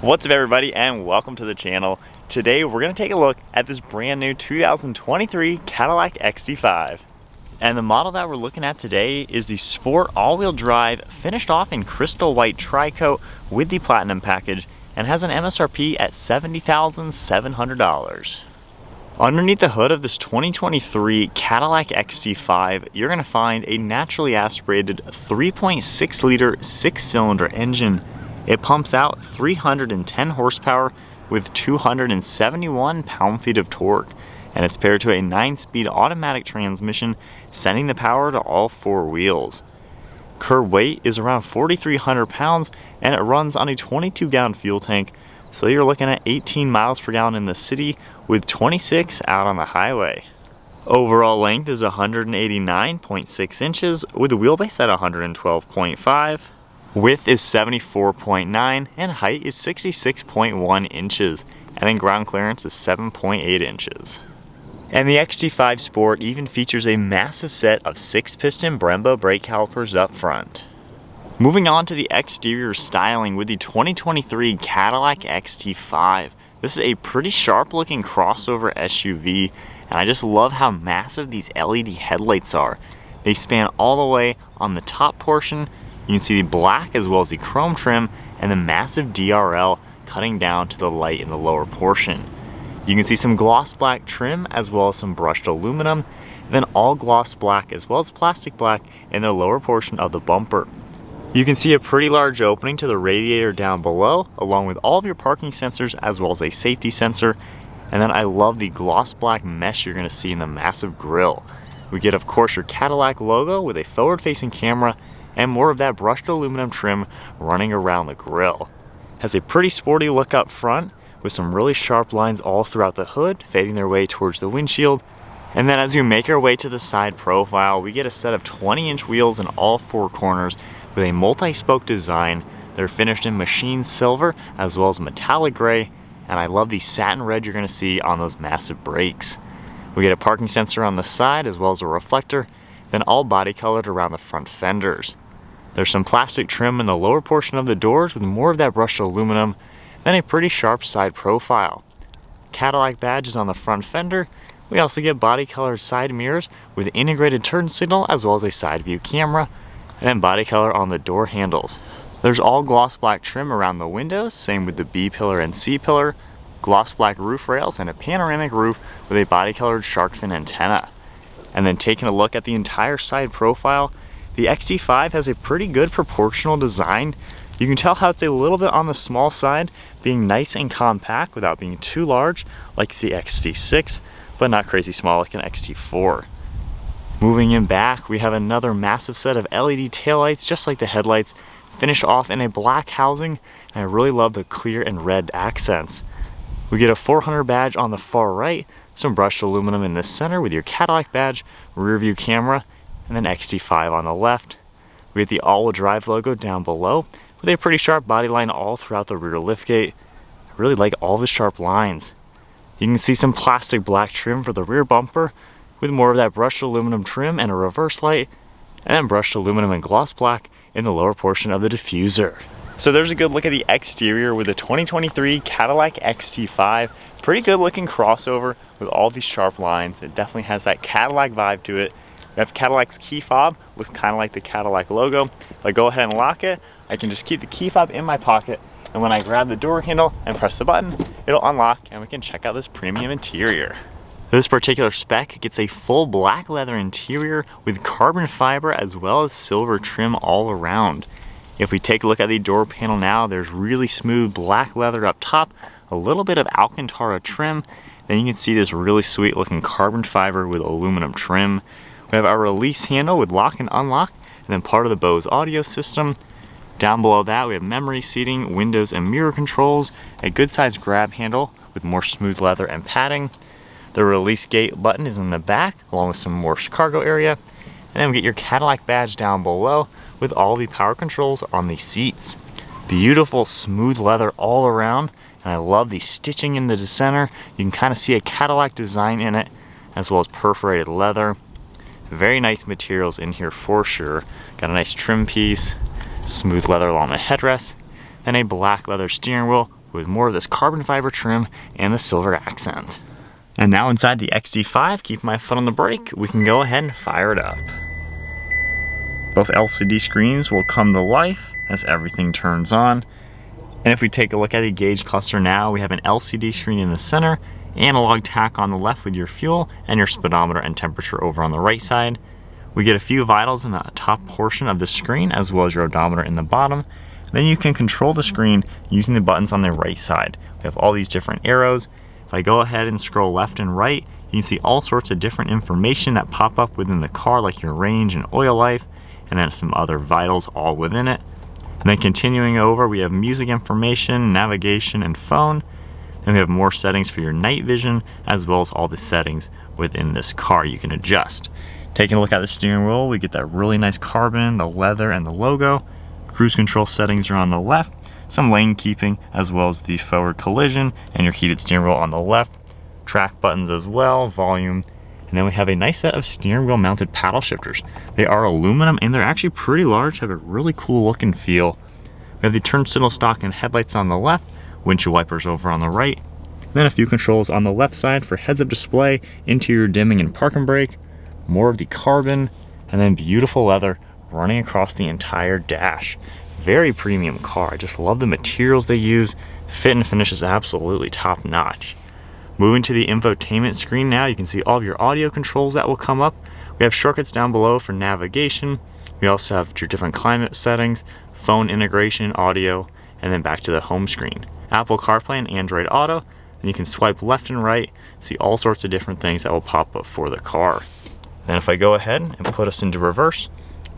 What's up everybody and welcome to the channel. Today we're going to take a look at this brand new 2023 Cadillac XT5. And the model that we're looking at today is the Sport all-wheel drive, finished off in crystal white tri-coat with the Platinum package, and has an MSRP at $70,700. Underneath the hood of this 2023 Cadillac XT5, you're going to find a naturally aspirated 3.6 liter 6-cylinder engine. It pumps out 310 horsepower with 271 pound-feet of torque, and it's paired to a 9-speed automatic transmission, sending the power to all 4 wheels. Curb weight is around 4,300 pounds, and it runs on a 22-gallon fuel tank, so you're looking at 18 miles per gallon in the city with 26 out on the highway. Overall length is 189.6 inches with a wheelbase at 112.5. Width is 74.9 and height is 66.1 inches, and then ground clearance is 7.8 inches. And the XT5 Sport even features a massive set of 6-piston Brembo brake calipers up front. Moving on to the exterior styling with the 2023 Cadillac XT5. This is a pretty sharp looking crossover SUV, and I just love how massive these LED headlights are. They span all the way on the top portion. You can see the black as well as the chrome trim and the massive DRL cutting down to the light in the lower portion. You can see some gloss black trim as well as some brushed aluminum, and then all gloss black as well as plastic black in the lower portion of the bumper. You can see a pretty large opening to the radiator down below, along with all of your parking sensors as well as a safety sensor. And then I love the gloss black mesh you're going to see in the massive grille. We get of course your Cadillac logo with a forward facing camera and more of that brushed aluminum trim running around the grille. Has a pretty sporty look up front with some really sharp lines all throughout the hood, fading their way towards the windshield. And then as you make our way to the side profile, we get a set of 20-inch wheels in all 4 corners with a multi-spoke design. They're finished in machined silver as well as metallic gray, and I love the satin red you're going to see on those massive brakes. We get a parking sensor on the side as well as a reflector, then all body colored around the front fenders. There's some plastic trim in the lower portion of the doors with more of that brushed aluminum, then a pretty sharp side profile. Cadillac badge is on the front fender. We also get body colored side mirrors with integrated turn signal as well as a side view camera, and then body color on the door handles. There's all gloss black trim around the windows, same with the B pillar and C pillar, gloss black roof rails, and a panoramic roof with a body colored shark fin antenna. And then taking a look at the entire side profile, the XT5 has a pretty good proportional design. You can tell how it's a little bit on the small side, being nice and compact without being too large like the XT6, but not crazy small like an XT4. Moving in back, we have another massive set of LED taillights just like the headlights, finished off in a black housing, and I really love the clear and red accents. We get a 400 badge on the far right, some brushed aluminum in the center with your Cadillac badge, rear view camera, and then XT5 on the left. We get the all-wheel drive logo down below with a pretty sharp body line all throughout the rear liftgate. I really like all the sharp lines. You can see some plastic black trim for the rear bumper with more of that brushed aluminum trim and a reverse light, and then brushed aluminum and gloss black in the lower portion of the diffuser. So there's a good look at the exterior with the 2023 Cadillac XT5. Pretty good looking crossover with all these sharp lines. It definitely has that Cadillac vibe to it. We have Cadillac's key fob, looks kind of like the Cadillac logo. If I go ahead and lock it, I can just keep the key fob in my pocket, and when I grab the door handle and press the button, it'll unlock and we can check out this premium interior. This particular spec gets a full black leather interior with carbon fiber as well as silver trim all around. If we take a look at the door panel now, there's really smooth black leather up top, a little bit of Alcantara trim, then you can see this really sweet looking carbon fiber with aluminum trim. We have our release handle with lock and unlock, and then part of the Bose audio system. Down below that we have memory seating, windows and mirror controls, a good sized grab handle with more smooth leather and padding. The release gate button is in the back along with some more cargo area. And then we get your Cadillac badge down below with all the power controls on the seats. Beautiful smooth leather all around, and I love the stitching in the center. You can kind of see a Cadillac design in it as well as perforated leather. Very nice materials in here for sure. Got a nice trim piece, smooth leather along the headrest, and a black leather steering wheel with more of this carbon fiber trim and the silver accent. And now inside the XT5, keep my foot on the brake, we can go ahead and fire it up. Both LCD screens will come to life as everything turns on. And if we take a look at the gauge cluster now, we have an LCD screen in the center, analog tack on the left with your fuel, and your speedometer and temperature over on the right side. We get a few vitals in the top portion of the screen, as well as your odometer in the bottom. Then you can control the screen using the buttons on the right side. We have all these different arrows. If I go ahead and scroll left and right, you can see all sorts of different information that pop up within the car, like your range and oil life, and then some other vitals all within it. And then continuing over, we have music information, navigation, and phone. Then we have more settings for your night vision, as well as all the settings within this car you can adjust. Taking a look at the steering wheel, we get that really nice carbon, the leather, and the logo. Cruise control settings are on the left, some lane keeping, as well as the forward collision and your heated steering wheel on the left. Track buttons as well, volume, and then we have a nice set of steering wheel mounted paddle shifters. They are aluminum and they're actually pretty large, have a really cool look and feel. We have the turn signal stalk and headlights on the left, windshield wipers over on the right. Then a few controls on the left side for heads-up display, interior dimming and park and brake, more of the carbon, and then beautiful leather running across the entire dash. Very premium car. I just love the materials they use. Fit and finish is absolutely top notch. Moving to the infotainment screen now, you can see all of your audio controls that will come up. We have shortcuts down below for navigation. We also have your different climate settings, phone integration, audio, and then back to the home screen. Apple CarPlay and Android Auto, and you can swipe left and right, see all sorts of different things that will pop up for the car. Then if I go ahead and put us into reverse,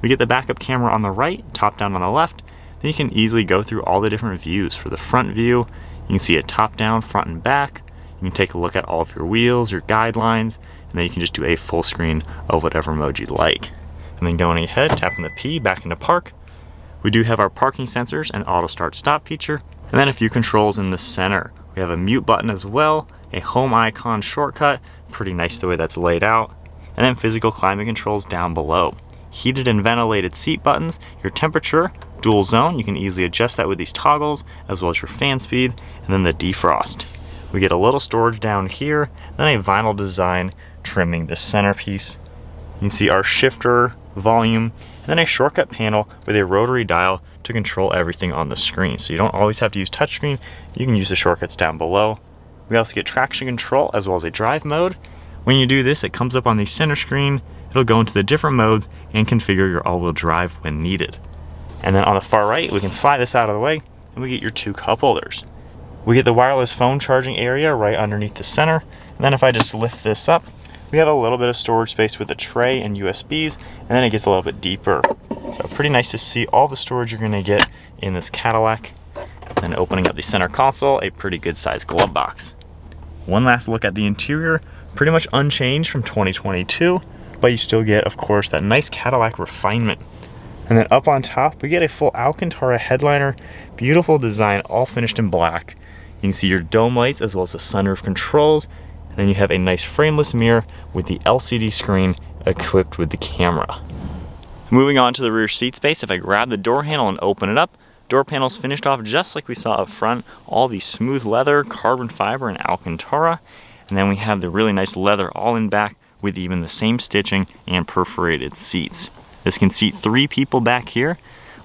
we get the backup camera on the right, top down on the left. Then you can easily go through all the different views. For the front view, you can see it top down, front and back. You can take a look at all of your wheels, your guidelines, and then you can just do a full screen of whatever mode you'd like. And then going ahead, tapping the P back into park. We do have our parking sensors and auto start stop feature, and then a few controls in the center. We have a mute button as well, a home icon shortcut, pretty nice the way that's laid out, and then physical climate controls down below. Heated and ventilated seat buttons, your temperature, dual zone, you can easily adjust that with these toggles, as well as your fan speed, and then the defrost. We get a little storage down here, then a vinyl design trimming the centerpiece. You can see our shifter, volume, and then a shortcut panel with a rotary dial to control everything on the screen. So you don't always have to use touchscreen, you can use the shortcuts down below. We also get traction control as well as a drive mode. When you do this, it comes up on the center screen, it'll go into the different modes and configure your all-wheel drive when needed. And then on the far right, we can slide this out of the way and we get your two cup holders. We get the wireless phone charging area right underneath the center. And then if I just lift this up, we have a little bit of storage space with a tray and USBs, and then it gets a little bit deeper. So pretty nice to see all the storage you're gonna get in this Cadillac. And opening up the center console, a pretty good sized glove box. One last look at the interior, pretty much unchanged from 2022, but you still get, of course, that nice Cadillac refinement. And then up on top, we get a full Alcantara headliner, beautiful design, all finished in black. You can see your dome lights as well as the sunroof controls. And then you have a nice frameless mirror with the LCD screen equipped with the camera. Moving on to the rear seat space, if I grab the door handle and open it up, door panels finished off just like we saw up front. All the smooth leather, carbon fiber, and Alcantara. And then we have the really nice leather all in back with even the same stitching and perforated seats. This can seat 3 people back here.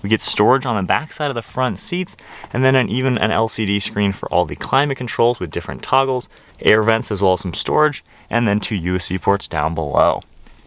We get storage on the back side of the front seats, and then even an LCD screen for all the climate controls with different toggles, air vents as well as some storage, and then 2 USB ports down below.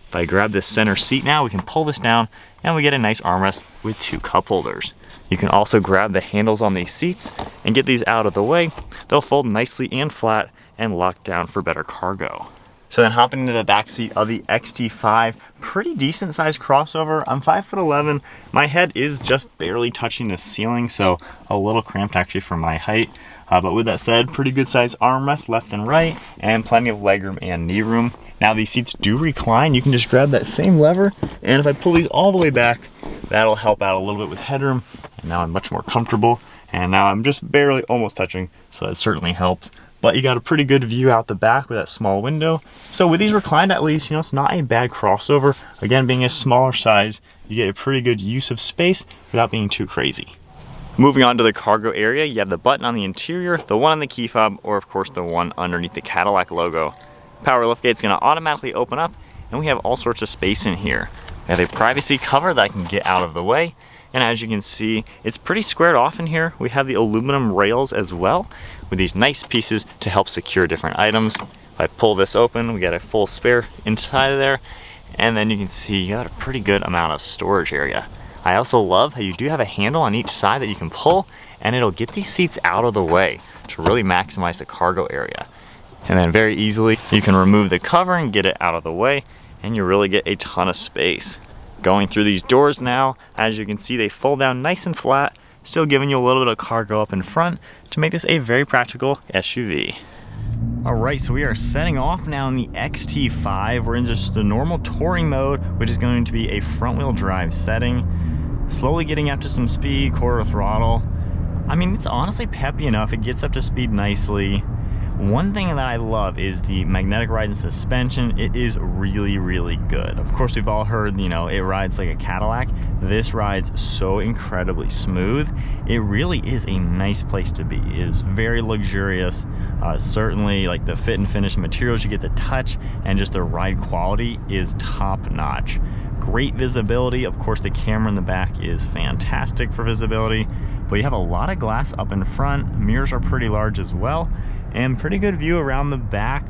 If I grab this center seat now, we can pull this down and we get a nice armrest with 2 cup holders. You can also grab the handles on these seats and get these out of the way. They'll fold nicely and flat and lock down for better cargo. So then hopping into the back seat of the XT5, pretty decent sized crossover. I'm 5'11". My head is just barely touching the ceiling, so a little cramped actually for my height. But with that said, pretty good sized armrest left and right, and plenty of legroom and knee room. Now these seats do recline. You can just grab that same lever, and if I pull these all the way back, that'll help out a little bit with headroom. And now I'm much more comfortable, and now I'm just barely almost touching, so that certainly helps. But you got a pretty good view out the back with that small window. So with these reclined, at least, it's not a bad crossover. Again, being a smaller size, you get a pretty good use of space without being too crazy. Moving on to the cargo area, you have the button on the interior, the one on the key fob, or of course the one underneath the Cadillac logo. Power liftgate's gonna automatically open up, and we have all sorts of space in here. We have a privacy cover that I can get out of the way, and as you can see, it's pretty squared off in here. We have the aluminum rails as well, with these nice pieces to help secure different items. If I pull this open, we got a full spare inside of there, and then you can see you got a pretty good amount of storage area. I also love how you do have a handle on each side that you can pull, and it'll get these seats out of the way to really maximize the cargo area. And then very easily, you can remove the cover and get it out of the way, and you really get a ton of space. Going through these doors now, as you can see, they fold down nice and flat, still giving you a little bit of cargo up in front to make this a very practical SUV. All right, so we are setting off now in the XT5. We're in just the normal touring mode, which is going to be a front wheel drive setting. Slowly getting up to some speed, quarter throttle. I mean, it's honestly peppy enough. It gets up to speed nicely. One thing that I love is the magnetic ride and suspension. It is really, really good. Of course, we've all heard, you know, it rides like a Cadillac. This rides so incredibly smooth. It really is a nice place to be. It is very luxurious. Certainly, like the fit and finish materials you get to touch, and just the ride quality is top notch. Great visibility. Of course, the camera in the back is fantastic for visibility, but you have a lot of glass up in front. Mirrors are pretty large as well, and pretty good view around the back.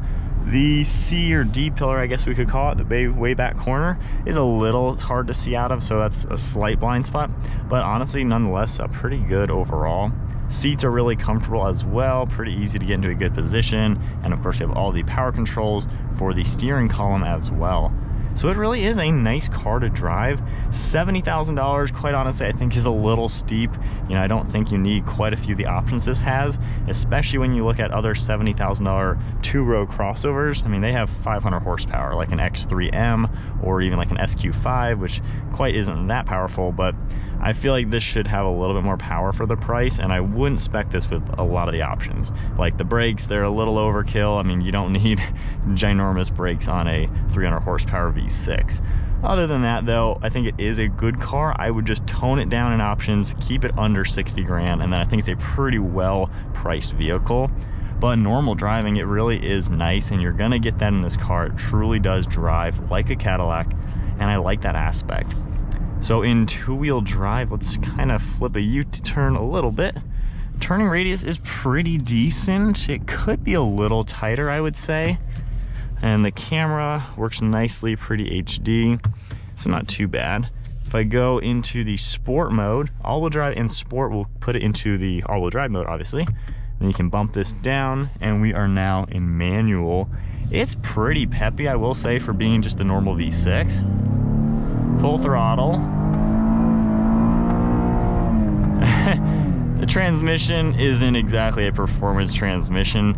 The C or D pillar, I guess we could call it, the way back corner, is a little hard to see out of, so that's a slight blind spot, but honestly, nonetheless, pretty good overall. Seats are really comfortable as well, pretty easy to get into a good position, and of course, you have all the power controls for the steering column as well. So it really is a nice car to drive. $70,000, quite honestly, I think is a little steep. You know, I don't think you need quite a few of the options this has, especially when you look at other $70,000 two-row crossovers. I mean, they have 500 horsepower, like an X3 M or even like an SQ5, which quite isn't that powerful, but I feel like this should have a little bit more power for the price, and I wouldn't spec this with a lot of the options. Like the brakes, they're a little overkill. I mean, you don't need ginormous brakes on a 300 horsepower V6. Other than that though, I think it is a good car. I would just tone it down in options, keep it under 60 grand, and then I think it's a pretty well priced vehicle. But normal driving, it really is nice, and you're gonna get that in this car. It truly does drive like a Cadillac, and I like that aspect. So in two-wheel drive, let's kind of flip a U-turn a little bit. Turning radius is pretty decent. It could be a little tighter, I would say. And the camera works nicely, pretty HD, so not too bad. If I go into the sport mode, all-wheel drive and sport, will put it into the all-wheel drive mode, obviously. Then you can bump this down, and we are now in manual. It's pretty peppy, I will say, for being just the normal V6. Full throttle. The transmission isn't exactly a performance transmission.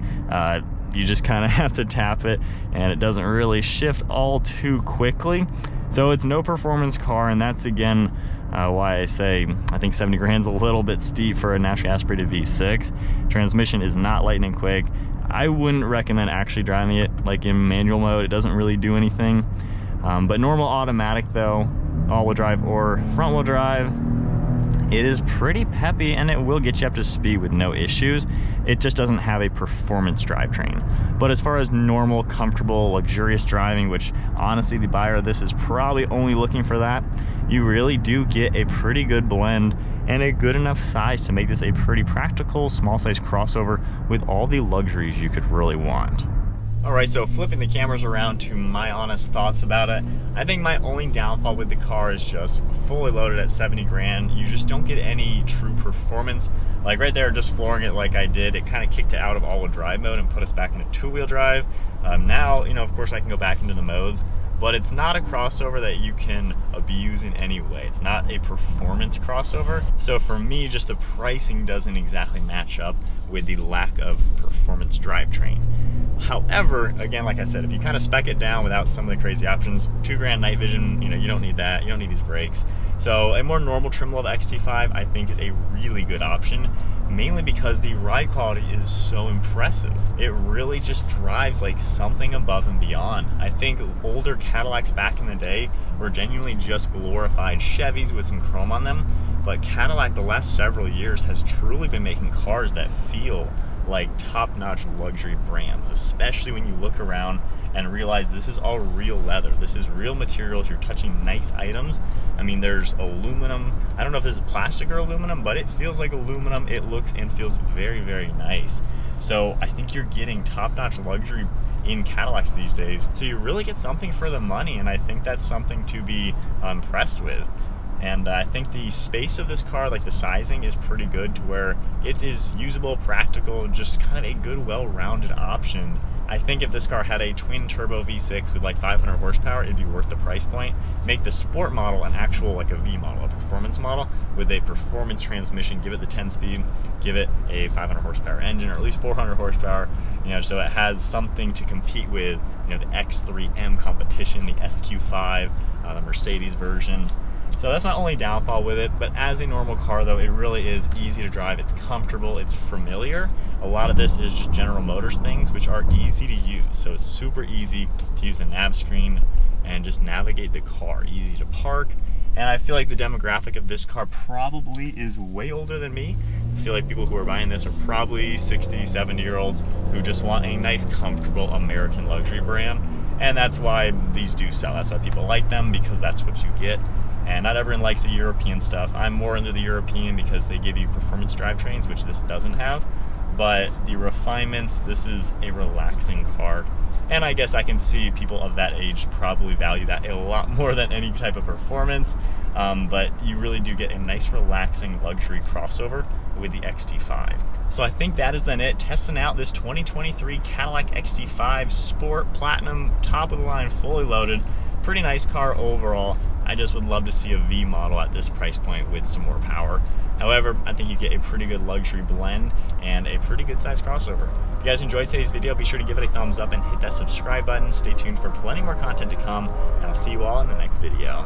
You just kind of have to tap it, and it doesn't really shift all too quickly. So it's no performance car, and that's again why I say I think 70 grand's a little bit steep for a naturally aspirated V6. Transmission is not lightning quick. I wouldn't recommend actually driving it like in manual mode. It doesn't really do anything. But normal automatic though, all-wheel drive or front-wheel drive, it is pretty peppy, and it will get you up to speed with no issues. It just doesn't have a performance drivetrain. But as far as normal, comfortable, luxurious driving, which honestly the buyer of this is probably only looking for that, you really do get a pretty good blend and a good enough size to make this a pretty practical, small size crossover with all the luxuries you could really want. All right, so flipping the cameras around to my honest thoughts about it, I think my only downfall with the car is just fully loaded at 70 grand. You just don't get any true performance. Like right there, just flooring it like I did, it kind of kicked it out of all-wheel drive mode and put us back into two-wheel drive. Now, you know, of course I can go back into the modes, but it's not a crossover that you can abuse in any way. It's not a performance crossover. So for me, just the pricing doesn't exactly match up with the lack of performance drivetrain. However, again, like I said, if you kind of spec it down without some of the crazy options, 2 grand night vision, you know, you don't need that. You don't need these brakes. So a more normal trim level XT5, I think, is a really good option. mainly because the ride quality is so impressive. It really just drives like something above and beyond. I think older Cadillacs back in the day were genuinely just glorified Chevys with some chrome on them, but Cadillac the last several years has truly been making cars that feel like top-notch luxury brands, especially when you look around and realize this is all real leather. This is real materials. You're touching nice items. I mean, there's aluminum. I don't know if this is plastic or aluminum, but it feels like aluminum. It looks and feels very, very nice. So I think you're getting top-notch luxury in Cadillacs these days. So you really get something for the money, and I think that's something to be impressed with. And I think the space of this car, like the sizing, is pretty good to where it is usable, practical, just kind of a good, well-rounded option. I think if this car had a twin-turbo V6 with like 500 horsepower, it'd be worth the price point. Make the Sport model an actual, like a V model, a performance model with a performance transmission, give it the 10-speed, give it a 500 horsepower engine, or at least 400 horsepower, you know, so it has something to compete with, you know, the X3 M competition, the SQ5, the Mercedes version. So that's my only downfall with it, but as a normal car though, it really is easy to drive, it's comfortable, it's familiar. A lot of this is just General Motors things, which are easy to use. So it's super easy to use the nav screen and just navigate the car, easy to park. And I feel like the demographic of this car probably is way older than me. I feel like people who are buying this are probably 60, 70-year-olds who just want a nice, comfortable American luxury brand. And that's why these do sell. That's why people like them, because that's what you get. And not everyone likes the European stuff. I'm more into the European because they give you performance drivetrains, which this doesn't have. But the refinements, this is a relaxing car. And I guess I can see people of that age probably value that a lot more than any type of performance. But you really do get a nice, relaxing luxury crossover with the XT5. So I think that is then it. Testing out this 2023 Cadillac XT5 Sport Platinum, top of the line, fully loaded. Pretty nice car overall. I just would love to see a V model at this price point with some more power. However, I think you get a pretty good luxury blend and a pretty good size crossover. If you guys enjoyed today's video, be sure to give it a thumbs up and hit that subscribe button. Stay tuned for plenty more content to come, and I'll see you all in the next video.